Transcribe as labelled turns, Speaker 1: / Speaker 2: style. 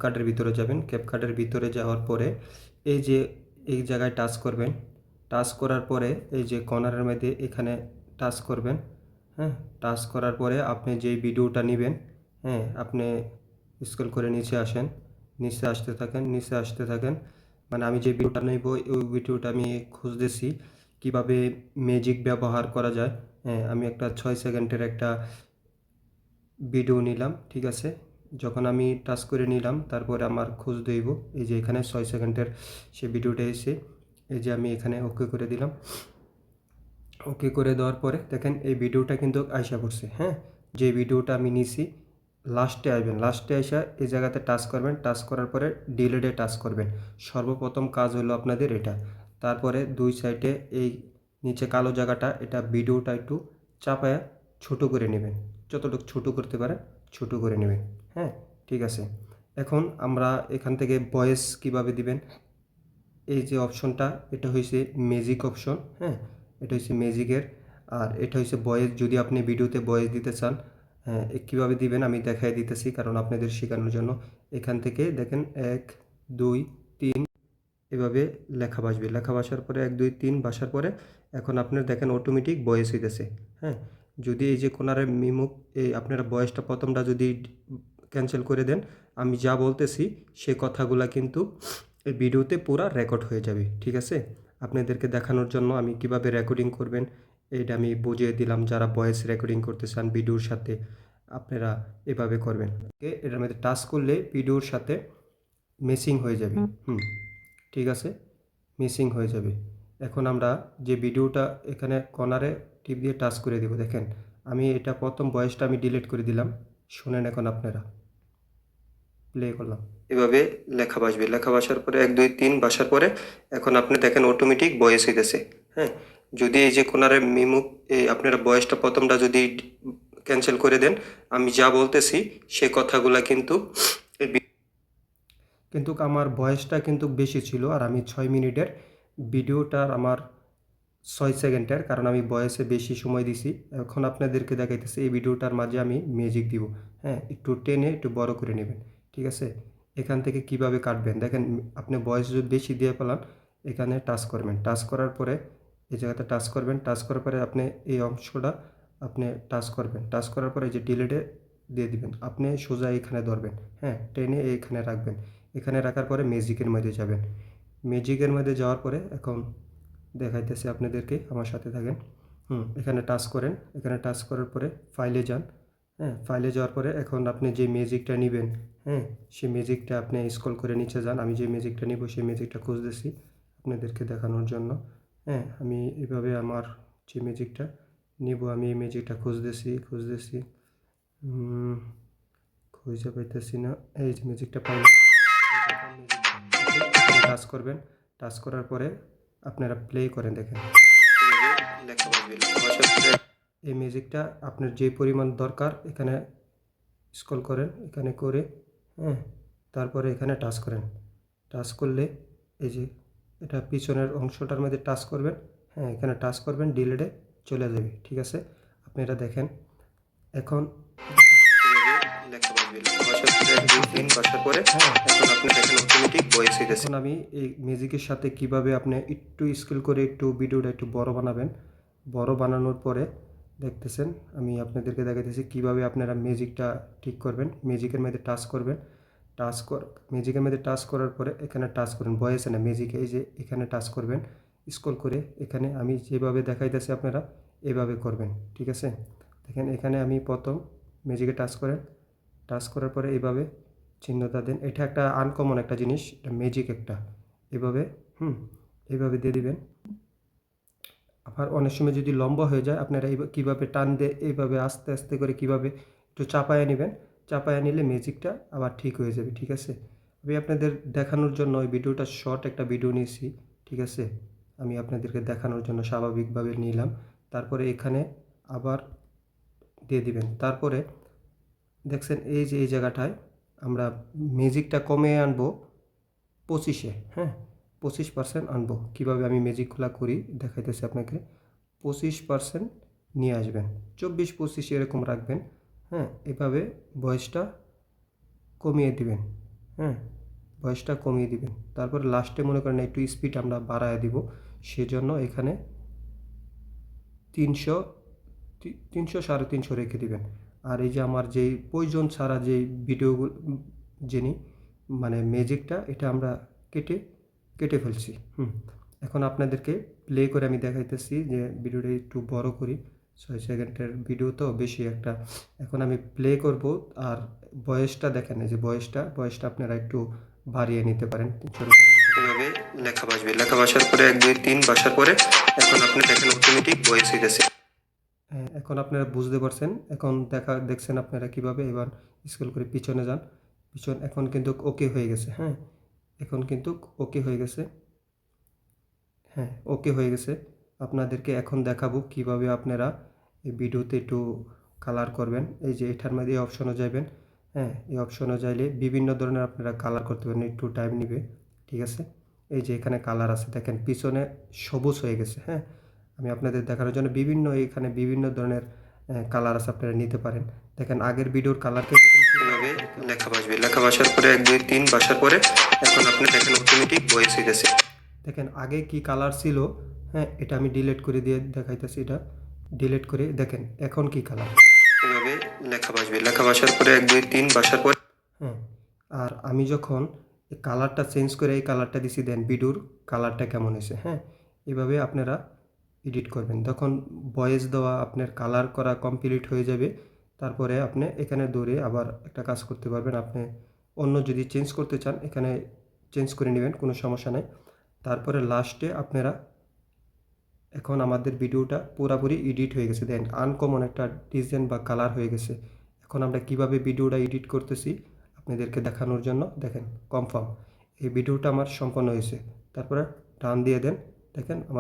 Speaker 1: কার্ডের ভিতরে যাবেন। ক্যাপকার্ডের ভিতরে যাওয়ার পরে এই যে এই জায়গায় টাচ করবেন। টাচ করার পরে এই যে কর্নারের মধ্যে এখানে টাচ করবেন। হ্যাঁ, টাচ করার পরে আপনি যেই ভিডিওটা নেবেন, হ্যাঁ, আপনি স্ক্রল করে নিচে আসেন। নিচে আসতে থাকেন, নিচে আসতে থাকেন। মানে আমি যে ভিডিওটা নেব ওই ভিডিওটা আমি খুঁজতেছি কিভাবে ম্যাজিক ব্যবহার করা যায়। হ্যাঁ, আমি একটা 6 সেকেন্ডের একটা ভিডিও নিলাম, ঠিক আছে। যখন আমি টাচ করে নিলাম তারপরে আমার খোঁজ দইব। এই যে এখানে 6 সেকেন্ডের সে ভিডিওটা এসে এই যে আমি এখানে ওকে করে দিলাম। ওকে করে দেওয়ার পরে দেখেন এই ভিডিওটা কিন্তু আইসা পড়ছে। হ্যাঁ, যে ভিডিওটা আমি নিছি লাস্টে আসবেন। লাস্টে আইসা এই জায়গাতে টাচ করবেন। টাচ করার পরে ডিলেটে টাচ করবেন। সর্বপ্রথম কাজ হলো আপনাদের এটা। তারপরে দুই সাইডে এই নিচে কালো জায়গাটা এটা ভিডিওটা একটু চাপায়া ছোট করে নেবেন। যতটুকু ছোট করতে পারেন ছোট করে নেবেন। হ্যাঁ, ঠিক আছে। এখন আমরা এখান থেকে ভয়েস কিভাবে দিবেন, এই যে অপশনটা এটা হইছে ম্যাজিক অপশন। হ্যাঁ, এটা হইছে ম্যাজিকের। আর এটা হইছে ভয়েস। যদি আপনি ভিডিওতে ভয়েস দিতে চান, হ্যাঁ, কীভাবে দিবেন আমি দেখাই দিতেছি কারণ আপনাদের শেখানোর জন্য। এখান থেকে দেখেন 1 2 3 এভাবে লেখা বাসবে। লেখা বাসার পরে 1 2 3 বাসার পরে এখন আপনার দেখেন অটোমেটিক ভয়েস হইতেছে। হ্যাঁ, যদি এই যে কোনারে মিমুক এই আপনারা ভয়েসটা প্রথমটা যদি ক্যান্সেল করে দেন, আমি যা বলতেছি সে কথাগুলা কিন্তু এই ভিডিওতে পুরা রেকর্ড হয়ে যাবে, ঠিক আছে। আপনাদেরকে দেখানোর জন্য আমি কিভাবে রেকর্ডিং করবেন এইটা আমি বুঝিয়ে দিলাম। যারা ভয়েস রেকর্ডিং করতে চান ভিডিওর সাথে আপনারা এভাবে করবেন। ওকে, এটার মধ্যে টাচ করলে ভিডিওর সাথে মেসিং হয়ে যাবে। ঠিক আছে, মিসিং হয়ে যাবে। এখন আমরা যে ভিডিওটা এখানে কর্নারে টিপ দিয়ে টাচ করে দেব। দেখেন আমি এটা প্রথম ভয়েসটা আমি ডিলিট করে দিলাম। শুনেন এখন আপনারা। প্লে করলাম। এভাবে লেখা বাসবে। লেখা বাসার পরে 1 2 3 বাসার পরে এখন আপনি দেখেন অটোমেটিক ভয়েস হইতেছে। হ্যাঁ, যদি এই যে কোনারে মিমু এই আপনারা ভয়েসটা প্রথমটা যদি ক্যান্সেল করে দেন, আমি যা বলতেছি সে কথাগুলা কিন্তু কিন্তু আমার ভয়েসটা কিন্তু বেশি ছিল আর আমি 6 মিনিটের ভিডিওটার আমার 6 সেকেন্ডের, কারণ আমি ভয়েসে বেশি সময় দিছি। এখন আপনাদেরকে দেখাইতেছি এই ভিডিওটার মাঝে আমি মিউজিক দিব। হ্যাঁ, একটু টেনে একটু বড় করে নেবেন, ঠিক আছে। এখান থেকে কিভাবে কাটবেন দেখেন, আপনি ভয়েস যদি বেশি দিয়ে ফেলান এখানে টাচ করবেন। টাচ করার পরে এই জায়গাতে টাচ করবেন। টাচ করার পরে আপনি এই অংশটা আপনি টাচ করবেন। টাচ করার পরে এই যে ডিলেটে দিয়ে দিবেন। আপনি সোজা এখানে ধরবেন। হ্যাঁ, টেনে এইখানে রাখবেন। এখানে রাখার পরে ম্যাজিকের মধ্যে যাবেন। ম্যাজিকের মধ্যে যাওয়ার পরে এখন দেখাইতেছি আপনাদেরকে, আমার সাথে থাকেন। এখানে টাচ করেন। এখানে টাচ করার পরে ফাইলে যান। হ্যাঁ, ফাইলে যাওয়ার পরে এখন আপনি যে ম্যাজিকটা নেবেন, হ্যাঁ, সেই ম্যাজিকটা আপনি স্ক্রল করে নিচে যান। আমি যে ম্যাজিকটা নিব সেই ম্যাজিকটা খুঁজতেছি আপনাদেরকে দেখানোর জন্য। হ্যাঁ, আমি এভাবে আমার যে ম্যাজিকটা নিব আমি এই ম্যাজিকটা খুঁজতেছি খুঁজে পাইতেছি না। এই যে ম্যাজিকটা পাইলাম। টাচ করবেন। টাচ করার পরে আপনারা প্লে করেন। দেখেন লেখা বাসবে। লেখা বাসার পরে এই মিউজিকটা আপনার যে পরিমাণ দরকার এখানে স্ক্রল করেন, এখানে করে, হ্যাঁ, তারপরে এখানে টাচ করেন। টাচ করলে এই যে এটা পিছনের অংশটার মধ্যে টাচ করবেন। হ্যাঁ, এখানে টাচ করবেন, ডিলেটে চলে যাবে, ঠিক আছে। আপনি এটা দেখেন। এখন লেখা বাসবে। লেখা বাসার পরে 1 2 3 বাসার পরে এখন আপনি দেখেন অটোমেটিক ভয়েস হইতেছে। এখন আমি এই মিউজিকের সাথে কিভাবে আপনি একটু স্কেল করে একটু ভিডিওটা একটু বড় বানাবেন। বড় বানানোর পরে দেখতেছেন আমি আপনাদেরকে দেখাইতেছি কিভাবে আপনারা মিউজিকটা ঠিক করবেন। মিউজিকের মধ্যে টাচ করবেন। মিউজিকের মধ্যে টাচ করার পরে এখানে টাচ করবেন। ভয়েসে না, মিউজিকে এই যে এখানে টাচ করবেন। স্ক্রল করে এখানে আমি যেভাবে দেখাইতেছি আপনারা এভাবে করবেন, ঠিক আছে। দেখেন এখানে আমি প্রথম মিউজিকে টাচ করেন। টাচ করার পরে এইভাবে চিহ্নটা দেন। এটা একটা আনকমন একটা জিনিস, এটা ম্যাজিক একটা। এভাবে এইভাবে দিয়ে দিবেন। আবার অনেক সময় যদি লম্বা হয়ে যায় আপনারা কীভাবে টান দিয়ে এইভাবে আস্তে আস্তে করে কীভাবে একটু চাপায়া নেবেন। চাপায়া নিলে ম্যাজিকটা আবার ঠিক হয়ে যাবে, ঠিক আছে। আমি আপনাদের দেখানোর জন্য ওই ভিডিওটা শর্ট একটা ভিডিও নিয়েছি, ঠিক আছে। আমি আপনাদেরকে দেখানোর জন্য স্বাভাবিকভাবে নিলাম। তারপরে এখানে আবার দিয়ে দিবেন। তারপরে দেখছেন এই যে এই জায়গাটায় আমরা মিউজিকটা কমিয়ে আনবো 25-এ। হ্যাঁ, 25% আনবো। কীভাবে আমি ম্যাজিকগুলো করি দেখাইতেছি আপনাকে। 25% নিয়ে আসবেন। 24-25 এরকম রাখবেন। হ্যাঁ, এভাবে ভয়েসটা কমিয়ে দিবেন। হ্যাঁ, ভয়েসটা কমিয়ে দিবেন। তারপর লাস্টে মনে করেন একটু স্পিড আমরা বাড়ায় দিব, সেজন্য এখানে 300 300 350 রেখে দিবেন। আর এই যে আমার যেই প্রয়োজন ছাড়া যেই ভিডিওগুলো যিনি মানে ম্যাজিকটা এটা আমরা কেটে কেটে ফেলছি। এখন আপনাদেরকে প্লে করে আমি দেখাইতেছি যে ভিডিওটা একটু বড় করি। 6 সেকেন্ডের ভিডিও তো বেশি একটা। এখন আমি প্লে করব আর ভয়েসটা দেখেন, এই যে ভয়েসটা আপনারা একটু বাড়িয়ে নিতে পারেন। ছোট করে এভাবে লেখা বাসবে, লেখা বাসার পরে 1 2 3 বাসার পরে এখন আপনি দেখেন অটোমেটিক ভয়েস হইতেছে। হ্যাঁ, এখন আপনারা বুঝতে পারছেন। এখন দেখছেন আপনারা কিভাবে। এবার স্ক্রল করে পিছনে যান। এখন কিন্তু ওকে হয়ে গেছে। হ্যাঁ, এখন কিন্তু ওকে হয়ে গেছে। হ্যাঁ, ওকে হয়ে গেছে। আপনাদেরকে এখন দেখাবো কিভাবে আপনারা এই ভিডিওতে একটু কালার করবেন। এই যে এটার মধ্যে এই অপশনে যাবেন। হ্যাঁ, এই অপশনে যাইলে বিভিন্ন ধরনের আপনারা কালার করতে পারেন, একটু টাইম নিবে। ঠিক আছে? এই যে এখানে কালার আছে দেখেন পিছনে সবুজ হয়ে গেছে। হ্যাঁ, আমি আপনাদের দেখানোর জন্য এখানে বিভিন্ন ধরনের কালার আছে, আপনারা নিতে পারেন। দেখেন আগের ভিডিওর কালার কিন্তু এভাবে লেখা বাসবে, লেখা বাসার পরে 1 2 3 বাসার পরে এখন আপনি দেখেন অটোমেটিক ভয়েস হইতেছে। দেখেন আগে কি কালার ছিল। হ্যাঁ, এটা আমি ডিলিট করে দিয়ে দেখাইতেছি। এটা ডিলিট করে দেখেন এখন কি কালার। এভাবে লেখা বাসবে, লেখা বাসার পরে 1 2 3 বাসার পরে। হ্যাঁ, আর আমি যখন এই কালারটা চেঞ্জ করে এই কালারটা দিছি, দেন ভিডিওর কালারটা কেমন হয়েছে। হ্যাঁ, এভাবে আপনারা এডিট করবেন। তখন ভয়েস দেওয়া আপনার কালার করা কমপ্লিট হয়ে যাবে। তারপরে আপনি এখানে দৌড়ে আবার একটা কাজ করতে পারবেন। আপনি অন্য যদি চেঞ্জ করতে চান এখানে চেঞ্জ করে নেবেন, কোনো সমস্যা নাই। তারপরে লাস্টে আপনারা এখন আমাদের ভিডিওটা পুরাপুরি এডিট হয়ে গেছে। দেন আনকমন একটা ডিজাইন বা কালার হয়ে গেছে। এখন আমরা কিভাবে ভিডিওটা এডিট করতেছি আপনাদেরকে দেখানোর জন্য দেখেন কনফার্ম এই ভিডিওটা আমার সম্পন্ন হয়েছে। তারপরে ডান দিয়ে দেন, দেখেন আমার